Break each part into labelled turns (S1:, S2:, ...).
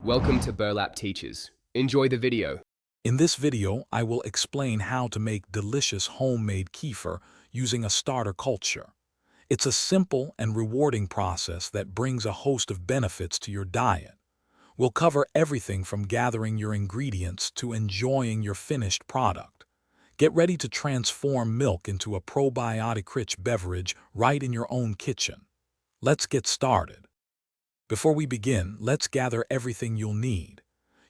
S1: Welcome to Burlap Teachers. Enjoy the video.
S2: In this video, I will explain how to make delicious homemade kefir using a starter culture. It's a simple and rewarding process that brings a host of benefits to your diet. We'll cover everything from gathering your ingredients to enjoying your finished product. Get ready to transform milk into a probiotic-rich beverage right in your own kitchen. Let's get started. Before we begin, let's gather everything you'll need.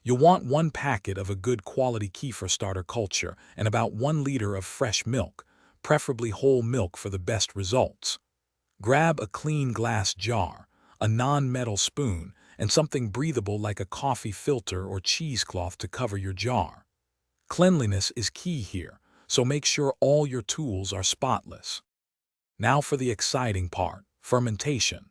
S2: You'll want 1 packet of a good quality kefir starter culture and about 1 liter of fresh milk, preferably whole milk for the best results. Grab a clean glass jar, a non-metal spoon, and something breathable like a coffee filter or cheesecloth to cover your jar. Cleanliness is key here, so make sure all your tools are spotless. Now for the exciting part, fermentation.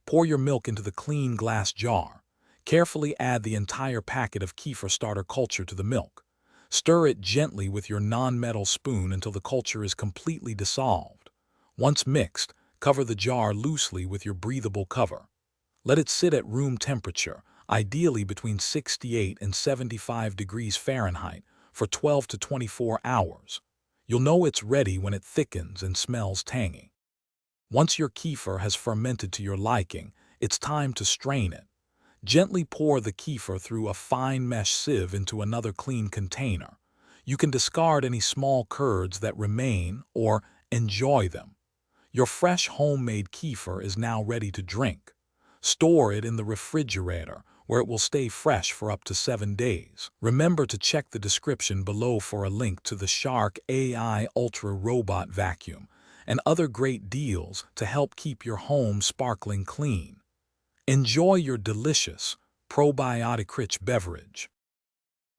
S2: Pour your milk into the clean glass jar. Carefully add the entire packet of kefir starter culture to the milk. Stir it gently with your non-metal spoon until the culture is completely dissolved. Once mixed, cover the jar loosely with your breathable cover. Let it sit at room temperature, ideally between 68 and 75 degrees Fahrenheit, for 12 to 24 hours. You'll know it's ready when it thickens and smells tangy. Once your kefir has fermented to your liking, it's time to strain it. Gently pour the kefir through a fine mesh sieve into another clean container. You can discard any small curds that remain or enjoy them. Your fresh homemade kefir is now ready to drink. Store it in the refrigerator, where it will stay fresh for up to 7 days. Remember to check the description below for a link to the Shark AI Ultra Robot Vacuum and other great deals to help keep your home sparkling clean. Enjoy your delicious, probiotic-rich beverage.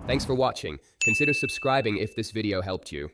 S1: Thanks for watching. Consider subscribing if this video helped you.